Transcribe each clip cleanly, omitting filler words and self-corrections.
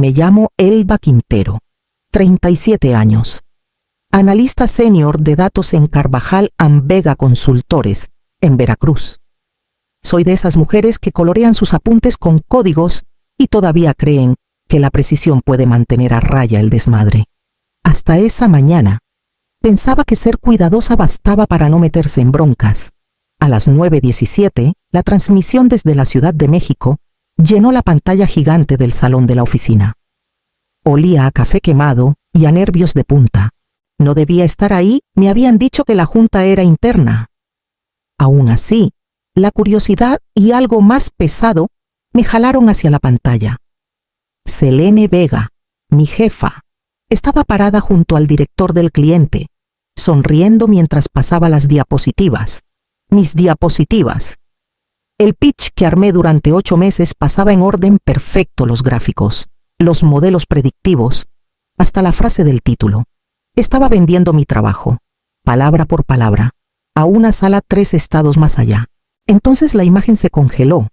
Me llamo Elba Quintero, 37 años. Analista senior de datos en Carvajal & Vega Consultores, en Veracruz. Soy de esas mujeres que colorean sus apuntes con códigos y todavía creen que la precisión puede mantener a raya el desmadre. Hasta esa mañana, pensaba que ser cuidadosa bastaba para no meterse en broncas. A las 9:17, la transmisión desde la Ciudad de México llenó la pantalla gigante del salón de la oficina. Olía a café quemado y a nervios de punta. No debía estar ahí, me habían dicho que la junta era interna. Aún así, la curiosidad y algo más pesado me jalaron hacia la pantalla. Selene Vega, mi jefa, estaba parada junto al director del cliente, sonriendo mientras pasaba las diapositivas. Mis diapositivas. El pitch que armé durante 8 meses pasaba en orden perfecto los gráficos, los modelos predictivos, hasta la frase del título. Estaba vendiendo mi trabajo, palabra por palabra, a una sala 3 estados más allá. Entonces la imagen se congeló.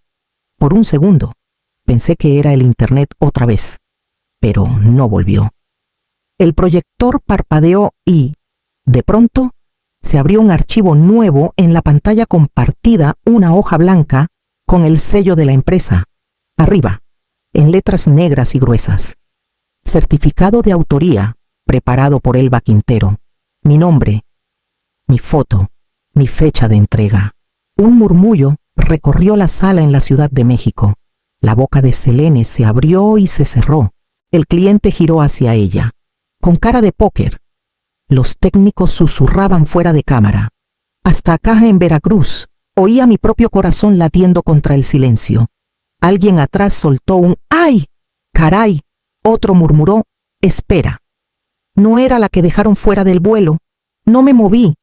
Por un segundo, pensé que era el internet otra vez, pero no volvió. El proyector parpadeó y, de pronto, se abrió un archivo nuevo en la pantalla compartida, una hoja blanca con el sello de la empresa. Arriba, en letras negras y gruesas. Certificado de autoría, preparado por Elba Quintero. Mi nombre, mi foto, mi fecha de entrega. Un murmullo recorrió la sala en la Ciudad de México. La boca de Selene se abrió y se cerró. El cliente giró hacia ella, con cara de póker. Los técnicos susurraban fuera de cámara. Hasta acá en Veracruz, oía mi propio corazón latiendo contra el silencio. Alguien atrás soltó un ¡ay! ¡Caray! Otro murmuró ¡espera! No era la que dejaron fuera del vuelo. No me moví.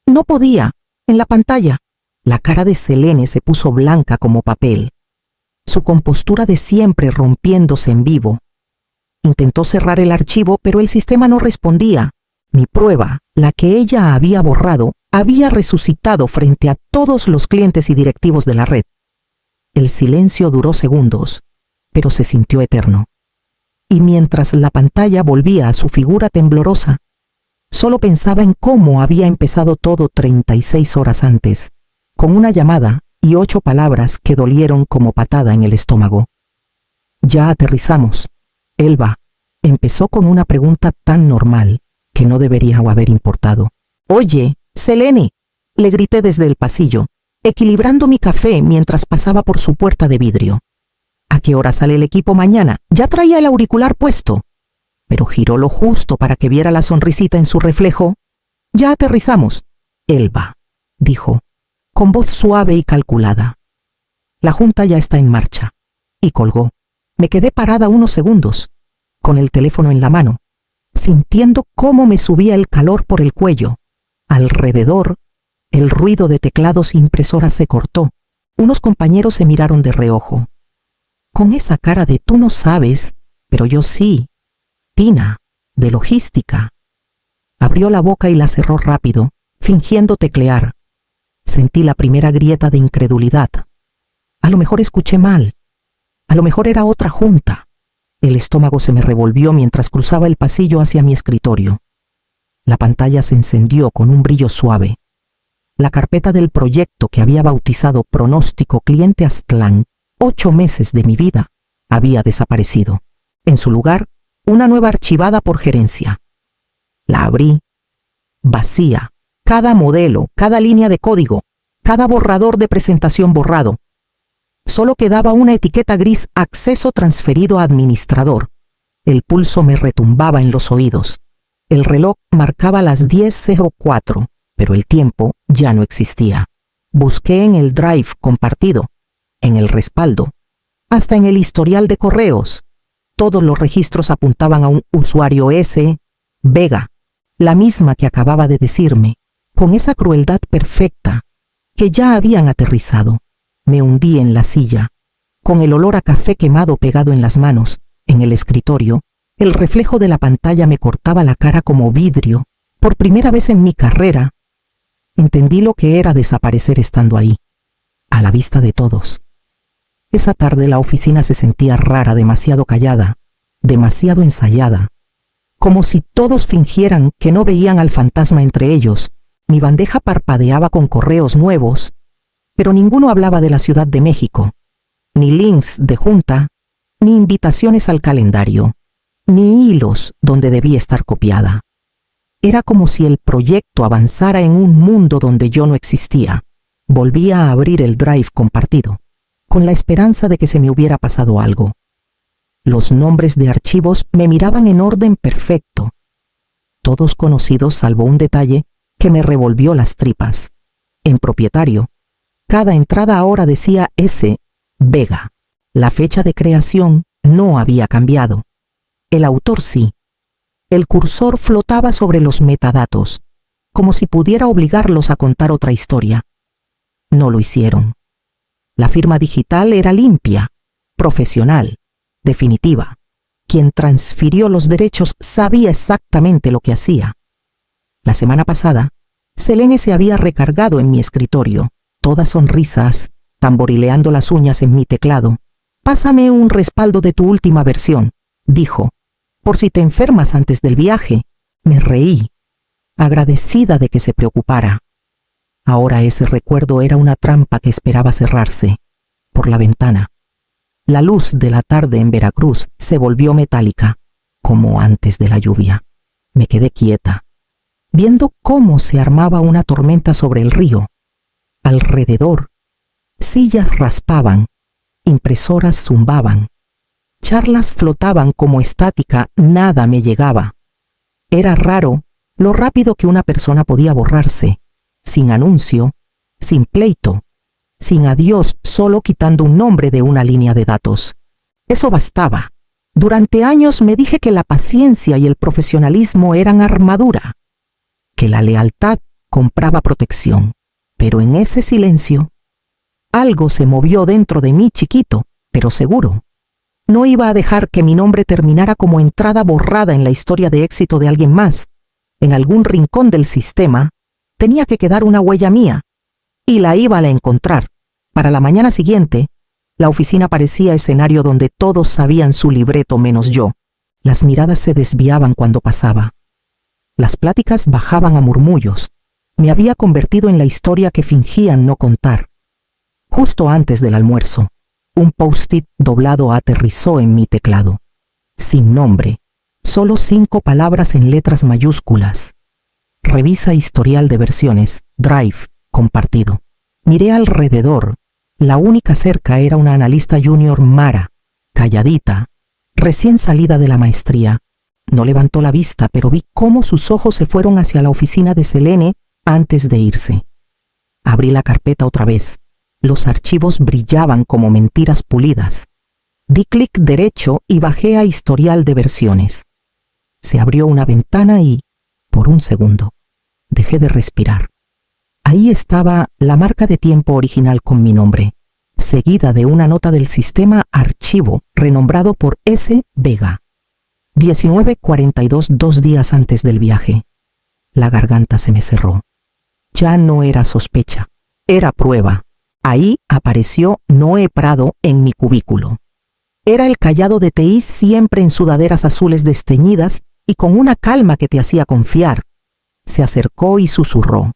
No podía. En la pantalla. La cara de Selene se puso blanca como papel. Su compostura de siempre rompiéndose en vivo. Intentó cerrar el archivo, pero el sistema no respondía. Mi prueba, la que ella había borrado, había resucitado frente a todos los clientes y directivos de la red. El silencio duró segundos, pero se sintió eterno. Y mientras la pantalla volvía a su figura temblorosa, solo pensaba en cómo había empezado todo 36 horas antes, con una llamada y 8 palabras que dolieron como patada en el estómago. Ya aterrizamos. Elba empezó con una pregunta tan normal que no debería haber importado. Oye, Selene, le grité desde el pasillo, equilibrando mi café mientras pasaba por su puerta de vidrio. ¿A qué hora sale el equipo mañana? Ya traía el auricular puesto. Pero giró lo justo para que viera la sonrisita en su reflejo. Ya aterrizamos. Elba, dijo, con voz suave y calculada. La junta ya está en marcha. Y colgó. Me quedé parada unos segundos, con el teléfono en la mano, sintiendo cómo me subía el calor por el cuello. Alrededor, el ruido de teclados e impresoras se cortó. Unos compañeros se miraron de reojo. Con esa cara de tú no sabes, pero yo sí. Tina, de logística. Abrió la boca y la cerró rápido, fingiendo teclear. Sentí la primera grieta de incredulidad. A lo mejor escuché mal. A lo mejor era otra junta. El estómago se me revolvió mientras cruzaba el pasillo hacia mi escritorio. La pantalla se encendió con un brillo suave. La carpeta del proyecto que había bautizado Pronóstico Cliente Aztlán, 8 meses de mi vida, había desaparecido. En su lugar, una nueva archivada por gerencia. La abrí. Vacía. Cada modelo, cada línea de código, cada borrador de presentación borrado. Solo quedaba una etiqueta gris: acceso transferido a administrador. El pulso me retumbaba en los oídos. El reloj marcaba las 10:04, pero el tiempo ya no existía. Busqué en el drive compartido, en el respaldo, hasta en el historial de correos. Todos los registros apuntaban a un usuario S. Vega, la misma que acababa de decirme, con esa crueldad perfecta, que ya habían aterrizado. Me hundí en la silla, con el olor a café quemado pegado en las manos, en el escritorio. El reflejo de la pantalla me cortaba la cara como vidrio. Por primera vez en mi carrera, entendí lo que era desaparecer estando ahí, a la vista de todos. Esa tarde la oficina se sentía rara, demasiado callada. demasiado ensayada. Como si todos fingieran que no veían al fantasma entre ellos, mi bandeja parpadeaba con correos nuevos, pero ninguno hablaba de la Ciudad de México, ni links de junta, ni invitaciones al calendario, ni hilos donde debía estar copiada. Era como si el proyecto avanzara en un mundo donde yo no existía. Volvía a abrir el Drive compartido, con la esperanza de que se me hubiera pasado algo. Los nombres de archivos me miraban en orden perfecto, todos conocidos salvo un detalle que me revolvió las tripas. En propietario, cada entrada ahora decía S. Vega. La fecha de creación no había cambiado. El autor sí. El cursor flotaba sobre los metadatos, como si pudiera obligarlos a contar otra historia. No lo hicieron. La firma digital era limpia, profesional, definitiva. Quien transfirió los derechos sabía exactamente lo que hacía. La semana pasada, Selene se había recargado en mi escritorio, toda sonrisas, tamborileando las uñas en mi teclado. «Pásame un respaldo de tu última versión», dijo, «por si te enfermas antes del viaje». Me reí, agradecida de que se preocupara. Ahora ese recuerdo era una trampa que esperaba cerrarse. Por la ventana, la luz de la tarde en Veracruz se volvió metálica, como antes de la lluvia. Me quedé quieta, viendo cómo se armaba una tormenta sobre el río. Alrededor, sillas raspaban, impresoras zumbaban, charlas flotaban como estática, nada me llegaba. Era raro lo rápido que una persona podía borrarse, sin anuncio, sin pleito, sin adiós, solo quitando un nombre de una línea de datos. Eso bastaba. Durante años me dije que la paciencia y el profesionalismo eran armadura, que la lealtad compraba protección. Pero en ese silencio, algo se movió dentro de mí chiquito, pero seguro. No iba a dejar que mi nombre terminara como entrada borrada en la historia de éxito de alguien más. En algún rincón del sistema, tenía que quedar una huella mía, y la iba a encontrar. Para la mañana siguiente, la oficina parecía escenario donde todos sabían su libreto menos yo. Las miradas se desviaban cuando pasaba. Las pláticas bajaban a murmullos. Me había convertido en la historia que fingían no contar. Justo antes del almuerzo, un post-it doblado aterrizó en mi teclado. Sin nombre, solo 5 palabras en letras mayúsculas. Revisa historial de versiones, Drive, compartido. Miré alrededor. La única cerca era una analista junior Mara, calladita, recién salida de la maestría. No levantó la vista, pero vi cómo sus ojos se fueron hacia la oficina de Selene antes de irse. Abrí la carpeta otra vez. Los archivos brillaban como mentiras pulidas. Di clic derecho y bajé a historial de versiones. Se abrió una ventana y, por un segundo, dejé de respirar. Ahí estaba la marca de tiempo original con mi nombre, seguida de una nota del sistema archivo renombrado por S. Vega. 19:42, 2 días antes del viaje. La garganta se me cerró. Ya no era sospecha, era prueba. Ahí apareció Noé Prado en mi cubículo. Era el callado de TI siempre en sudaderas azules desteñidas y con una calma que te hacía confiar. Se acercó y susurró.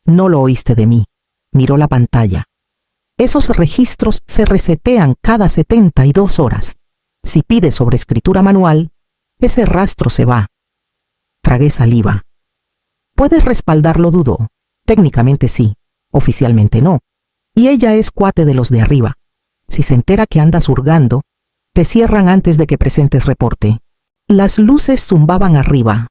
«No lo oíste de mí». Miró la pantalla. «Esos registros se resetean cada 72 horas. Si pides sobreescritura manual, ese rastro se va». Tragué saliva. «¿Puedes respaldarlo?», dudó. «Técnicamente sí, oficialmente no. Y ella es cuate de los de arriba. Si se entera que andas hurgando, te cierran antes de que presentes reporte». Las luces zumbaban arriba.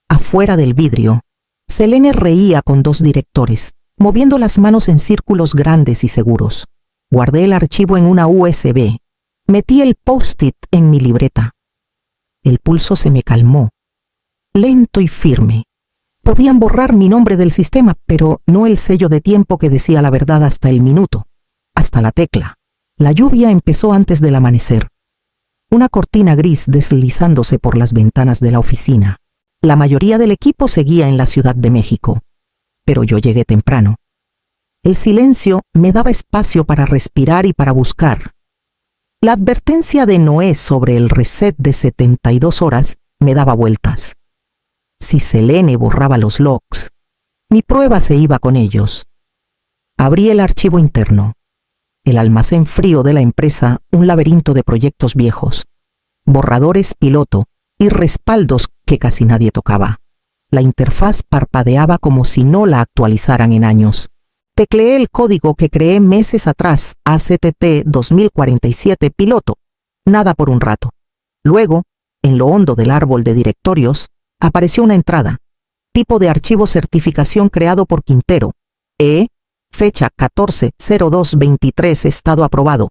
Afuera del vidrio, Selene reía con 2 directores, moviendo las manos en círculos grandes y seguros. Guardé el archivo en una USB. Metí el post-it en mi libreta. El pulso se me calmó. Lento y firme. Podían borrar mi nombre del sistema, pero no el sello de tiempo que decía la verdad hasta el minuto, hasta la tecla. La lluvia empezó antes del amanecer. Una cortina gris deslizándose por las ventanas de la oficina. La mayoría del equipo seguía en la Ciudad de México, pero yo llegué temprano. El silencio me daba espacio para respirar y para buscar. La advertencia de Noé sobre el reset de 72 horas me daba vueltas. Si Selene borraba los logs, mi prueba se iba con ellos. Abrí el archivo interno. El almacén frío de la empresa, un laberinto de proyectos viejos, borradores piloto y respaldos que casi nadie tocaba. La interfaz parpadeaba como si no la actualizaran en años. Tecleé el código que creé meses atrás, ACTT 2047 piloto. Nada por un rato. Luego, en lo hondo del árbol de directorios, apareció una entrada. Tipo de archivo certificación creado por Quintero. Fecha 14/02/23, estado aprobado.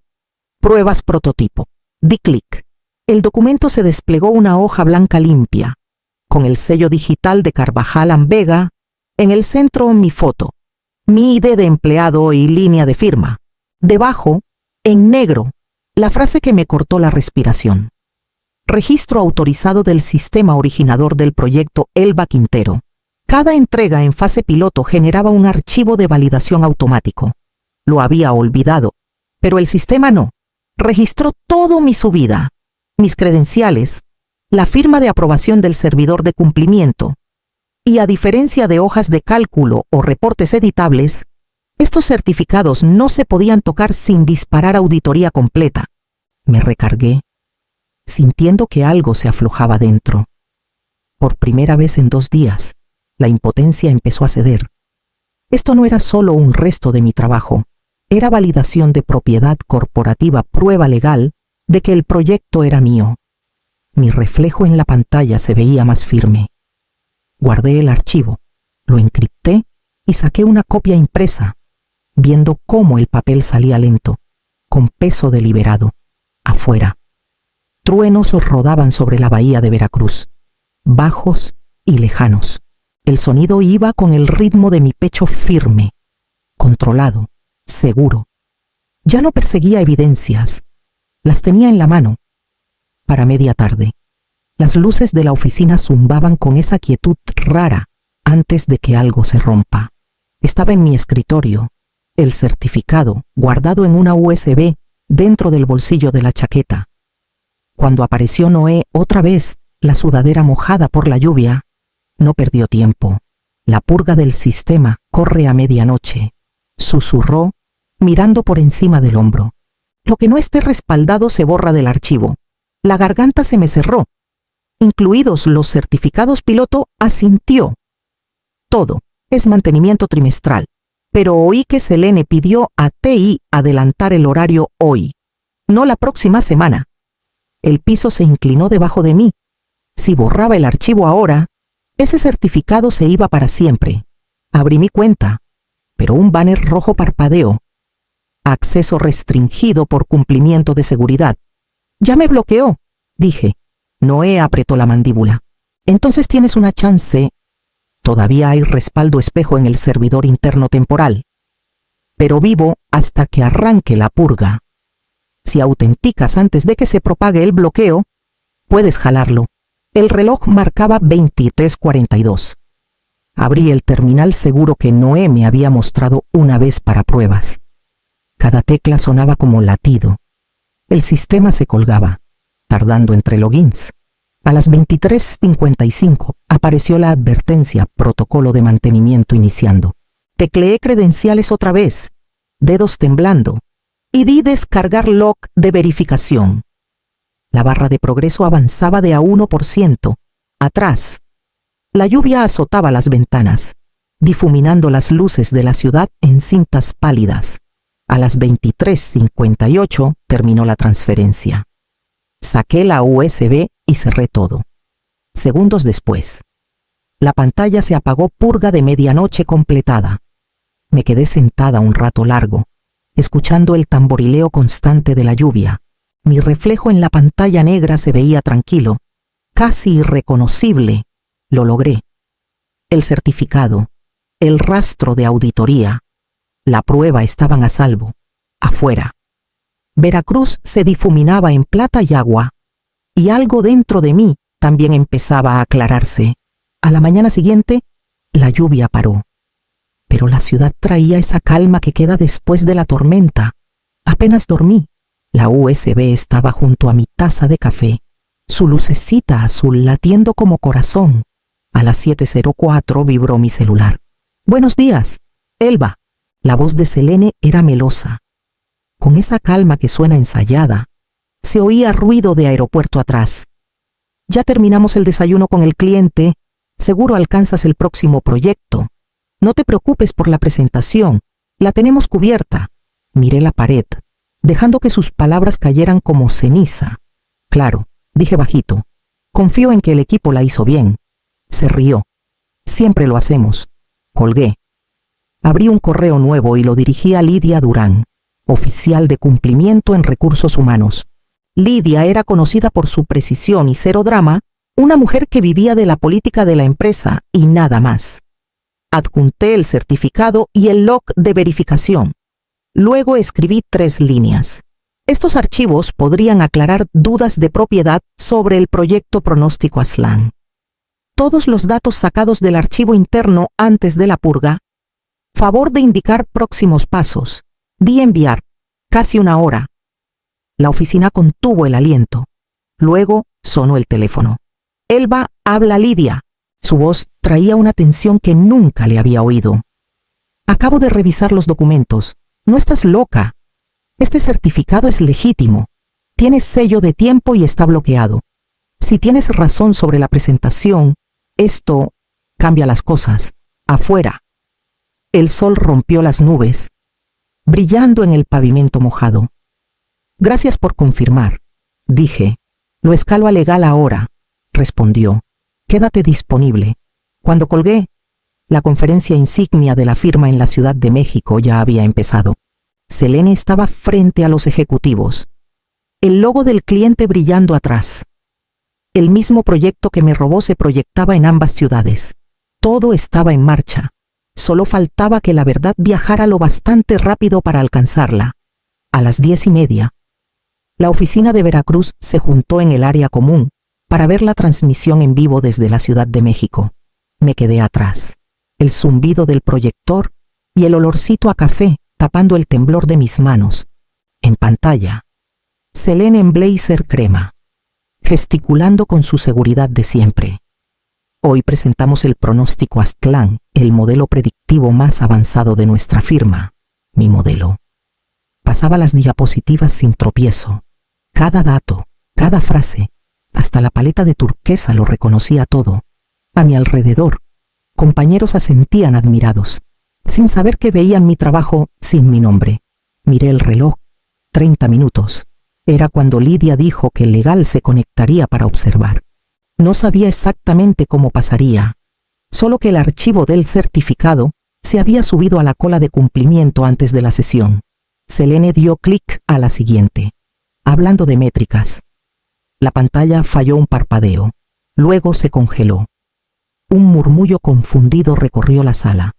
Pruebas prototipo. Di clic. El documento se desplegó una hoja blanca limpia, con el sello digital de Carvajal & Vega, en el centro mi foto, mi ID de empleado y línea de firma. Debajo, en negro, la frase que me cortó la respiración. Registro autorizado del sistema originador del proyecto Elba Quintero. Cada entrega en fase piloto generaba un archivo de validación automático. Lo había olvidado, pero el sistema no. Registró todo mi subida, mis credenciales, la firma de aprobación del servidor de cumplimiento. Y a diferencia de hojas de cálculo o reportes editables, estos certificados no se podían tocar sin disparar auditoría completa. Me recargué, sintiendo que algo se aflojaba dentro. Por primera vez en 2 días, la impotencia empezó a ceder. Esto no era solo un resto de mi trabajo, era validación de propiedad corporativa, prueba legal de que el proyecto era mío. Mi reflejo en la pantalla se veía más firme. Guardé el archivo, lo encripté y saqué una copia impresa, viendo cómo el papel salía lento, con peso deliberado, afuera. Truenos rodaban sobre la bahía de Veracruz, bajos y lejanos. El sonido iba con el ritmo de mi pecho firme, controlado, seguro. Ya no perseguía evidencias, las tenía en la mano. Para media tarde, las luces de la oficina zumbaban con esa quietud rara antes de que algo se rompa. Estaba en mi escritorio, el certificado guardado en una USB dentro del bolsillo de la chaqueta. Cuando apareció Noé otra vez, la sudadera mojada por la lluvia, no perdió tiempo. La purga del sistema corre a medianoche, susurró, mirando por encima del hombro. Lo que no esté respaldado se borra del archivo. La garganta se me cerró. Incluidos los certificados piloto, asintió. Todo es mantenimiento trimestral, pero oí que Selene pidió a TI adelantar el horario hoy, no la próxima semana. El piso se inclinó debajo de mí. Si borraba el archivo ahora, ese certificado se iba para siempre. Abrí mi cuenta, pero un banner rojo parpadeó. Acceso restringido por cumplimiento de seguridad. Ya me bloqueó, dije. Noé apretó la mandíbula. Entonces tienes una chance. Todavía hay respaldo espejo en el servidor interno temporal. Pero vivo hasta que arranque la purga. Si autenticas antes de que se propague el bloqueo, puedes jalarlo. El reloj marcaba 23:42. Abrí el terminal seguro que Noé me había mostrado una vez para pruebas. Cada tecla sonaba como latido. El sistema se colgaba, tardando entre logins. A las 23:55 apareció la advertencia, protocolo de mantenimiento iniciando. Tecleé credenciales otra vez, dedos temblando, y di descargar log de verificación. La barra de progreso avanzaba de a 1%. Atrás, la lluvia azotaba las ventanas, difuminando las luces de la ciudad en cintas pálidas. A las 23:58 terminó la transferencia. Saqué la USB y cerré todo. Segundos después, la pantalla se apagó, purga de medianoche completada. Me quedé sentada un rato largo, escuchando el tamborileo constante de la lluvia. Mi reflejo en la pantalla negra se veía tranquilo, casi irreconocible. Lo logré. El certificado, el rastro de auditoría, la prueba estaban a salvo, afuera. Veracruz se difuminaba en plata y agua, y algo dentro de mí también empezaba a aclararse. A la mañana siguiente, la lluvia paró. Pero la ciudad traía esa calma que queda después de la tormenta. Apenas dormí. La USB estaba junto a mi taza de café, su lucecita azul latiendo como corazón. A las 7:04 vibró mi celular. «Buenos días, Elba». La voz de Selene era melosa. Con esa calma que suena ensayada, se oía ruido de aeropuerto atrás. «Ya terminamos el desayuno con el cliente. Seguro alcanzas el próximo proyecto. No te preocupes por la presentación. La tenemos cubierta». Miré la pared, dejando que sus palabras cayeran como ceniza. «Claro», dije bajito. «Confío en que el equipo la hizo bien». Se rió. «Siempre lo hacemos». Colgué. Abrí un correo nuevo y lo dirigí a Lidia Durán, oficial de cumplimiento en recursos humanos. Lidia era conocida por su precisión y cero drama, una mujer que vivía de la política de la empresa y nada más. Adjunté el certificado y el log de verificación. Luego escribí 3 líneas. Estos archivos podrían aclarar dudas de propiedad sobre el proyecto Pronóstico Aslan. Todos los datos sacados del archivo interno antes de la purga. Favor de indicar próximos pasos. Di enviar. Casi 1 hora. La oficina contuvo el aliento. Luego sonó el teléfono. «Elba, habla Lidia». Su voz traía una tensión que nunca le había oído. «Acabo de revisar los documentos. No estás loca. Este certificado es legítimo. Tiene sello de tiempo y está bloqueado. Si tienes razón sobre la presentación, esto cambia las cosas. Afuera». El sol rompió las nubes, brillando en el pavimento mojado. «Gracias por confirmar», dije. «Lo escalo a legal ahora», respondió. «Quédate disponible». Cuando colgué, la conferencia insignia de la firma en la Ciudad de México ya había empezado. Selene estaba frente a los ejecutivos, el logo del cliente brillando atrás. El mismo proyecto que me robó se proyectaba en ambas ciudades. Todo estaba en marcha. Solo faltaba que la verdad viajara lo bastante rápido para alcanzarla. A las 10:30, la oficina de Veracruz se juntó en el área común para ver la transmisión en vivo desde la Ciudad de México. Me quedé atrás. El zumbido del proyector y el olorcito a café tapando el temblor de mis manos. En pantalla, Selene en blazer crema, gesticulando con su seguridad de siempre. «Hoy presentamos el Pronóstico Aztlán, el modelo predictivo más avanzado de nuestra firma». Mi modelo. Pasaba las diapositivas sin tropiezo. Cada dato, cada frase, hasta la paleta de turquesa lo reconocía todo. A mi alrededor, compañeros asentían admirados, sin saber que veían mi trabajo sin mi nombre. Miré el reloj. 30 minutos. Era cuando Lidia dijo que el legal se conectaría para observar. No sabía exactamente cómo pasaría, solo que el archivo del certificado se había subido a la cola de cumplimiento antes de la sesión. Selene dio clic a la siguiente. Hablando de métricas. La pantalla falló un parpadeo. Luego se congeló. Un murmullo confundido recorrió la sala.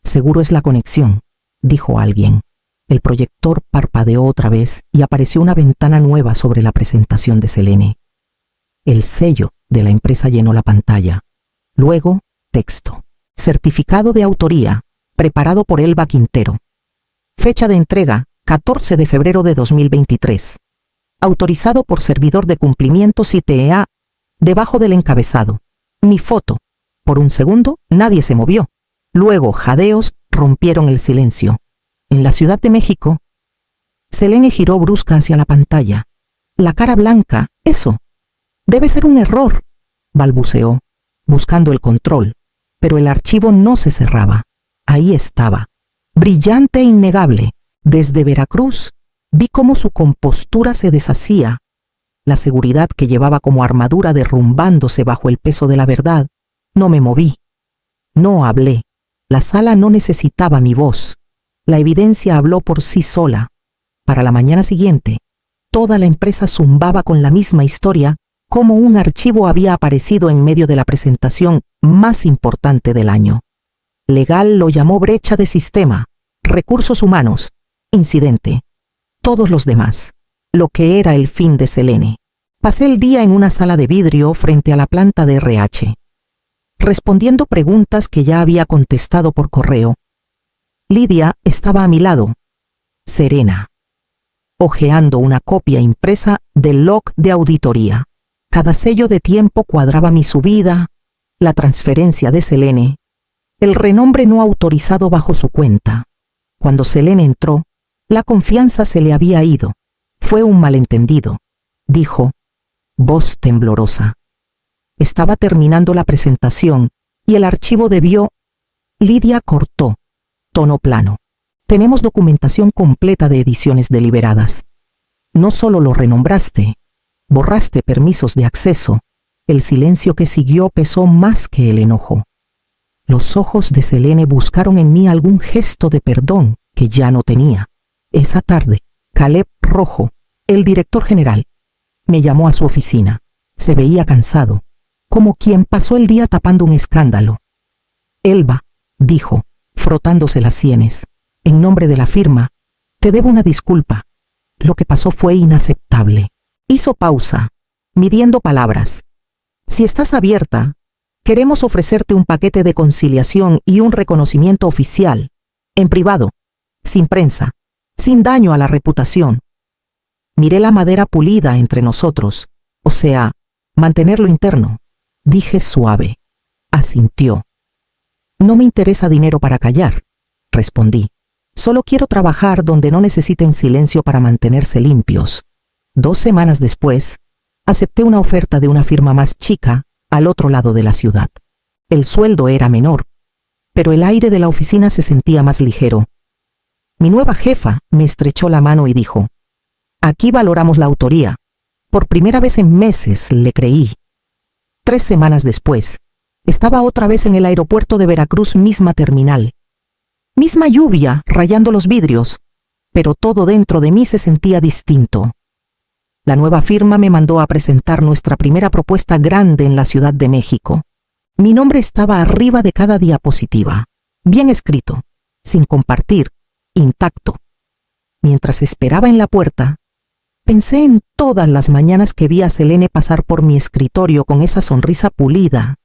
«Seguro es la conexión», dijo alguien. El proyector parpadeó otra vez y apareció una ventana nueva sobre la presentación de Selene. El sello de la empresa llenó la pantalla. Luego, texto. Certificado de autoría, preparado por Elba Quintero. Fecha de entrega, 14 de febrero de 2023. Autorizado por servidor de cumplimiento CTEA, debajo del encabezado. Mi foto. Por un segundo, nadie se movió. Luego, jadeos rompieron el silencio. En la Ciudad de México, Selene giró brusca hacia la pantalla. La cara blanca, eso. «Debe ser un error», balbuceó, buscando el control, pero el archivo no se cerraba. Ahí estaba, brillante e innegable. Desde Veracruz, vi cómo su compostura se deshacía, la seguridad que llevaba como armadura derrumbándose bajo el peso de la verdad. No me moví. No hablé. La sala no necesitaba mi voz. La evidencia habló por sí sola. Para la mañana siguiente, toda la empresa zumbaba con la misma historia, como un archivo había aparecido en medio de la presentación más importante del año. Legal lo llamó brecha de sistema, recursos humanos, incidente. Todos los demás, lo que era el fin de Selene. Pasé el día en una sala de vidrio frente a la planta de RH, respondiendo preguntas que ya había contestado por correo. Lidia estaba a mi lado, serena. hojeando una copia impresa del log de auditoría. Cada sello de tiempo cuadraba mi subida, la transferencia de Selene, el renombre no autorizado bajo su cuenta. Cuando Selene entró, la confianza se le había ido. Fue un malentendido, dijo, voz temblorosa. Estaba terminando la presentación y el archivo debió... Lidia cortó, tono plano. Tenemos documentación completa de ediciones deliberadas. No solo lo renombraste, borraste permisos de acceso. El silencio que siguió pesó más que el enojo. Los ojos de Selene buscaron en mí algún gesto de perdón que ya no tenía. Esa tarde, Caleb Rojo, el director general, me llamó a su oficina. Se veía cansado, como quien pasó el día tapando un escándalo. Elba, dijo, frotándose las sienes, en nombre de la firma, te debo una disculpa. Lo que pasó fue inaceptable. Hizo pausa, midiendo palabras. Si estás abierta, queremos ofrecerte un paquete de conciliación y un reconocimiento oficial, en privado, sin prensa, sin daño a la reputación. Miré la madera pulida entre nosotros, o sea, mantenerlo interno. Dije suave. Asintió. No me interesa dinero para callar, respondí. Solo quiero trabajar donde no necesiten silencio para mantenerse limpios. 2 semanas después, acepté una oferta de una firma más chica al otro lado de la ciudad. El sueldo era menor, pero el aire de la oficina se sentía más ligero. Mi nueva jefa me estrechó la mano y dijo, aquí valoramos la autoría. Por primera vez en meses le creí. 3 semanas después, estaba otra vez en el aeropuerto de Veracruz, misma terminal. Misma lluvia rayando los vidrios, pero todo dentro de mí se sentía distinto. La nueva firma me mandó a presentar nuestra primera propuesta grande en la Ciudad de México. Mi nombre estaba arriba de cada diapositiva, bien escrito, sin compartir, intacto. Mientras esperaba en la puerta, pensé en todas las mañanas que vi a Selene pasar por mi escritorio con esa sonrisa pulida.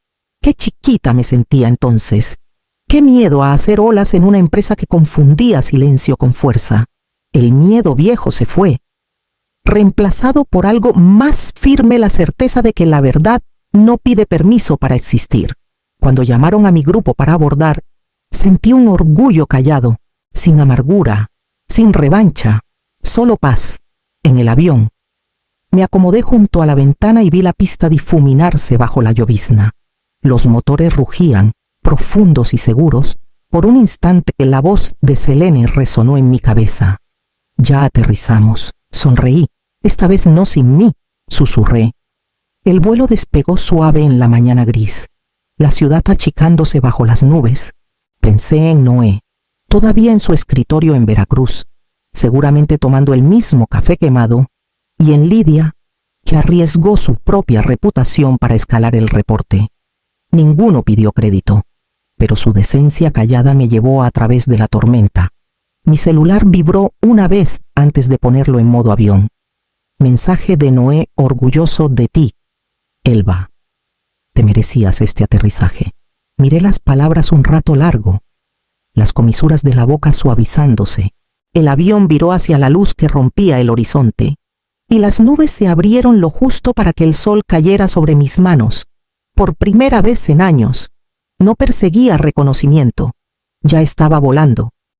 Qué chiquita me sentía entonces. Qué miedo a hacer olas en una empresa que confundía silencio con fuerza. El miedo viejo se fue, reemplazado por algo más firme, la certeza de que la verdad no pide permiso para existir. Cuando llamaron a mi grupo para abordar, sentí un orgullo callado, sin amargura, sin revancha, solo paz. En el avión, me acomodé junto a la ventana y vi la pista difuminarse bajo la llovizna. Los motores rugían, profundos y seguros. Por un instante la voz de Selene resonó en mi cabeza. Ya aterrizamos. Sonreí. Esta vez no sin mí, susurré. El vuelo despegó suave en la mañana gris, la ciudad achicándose bajo las nubes. Pensé en Noé, todavía en su escritorio en Veracruz, seguramente tomando el mismo café quemado, y en Lidia, que arriesgó su propia reputación para escalar el reporte. Ninguno pidió crédito, pero su decencia callada me llevó a través de la tormenta. Mi celular vibró una vez antes de ponerlo en modo avión. Mensaje de Noé, orgulloso de ti, Elba. Te merecías este aterrizaje. Miré las palabras un rato largo, las comisuras de la boca suavizándose. El avión viró hacia la luz que rompía el horizonte, y las nubes se abrieron lo justo para que el sol cayera sobre mis manos. Por primera vez en años, no perseguía reconocimiento, ya estaba volando.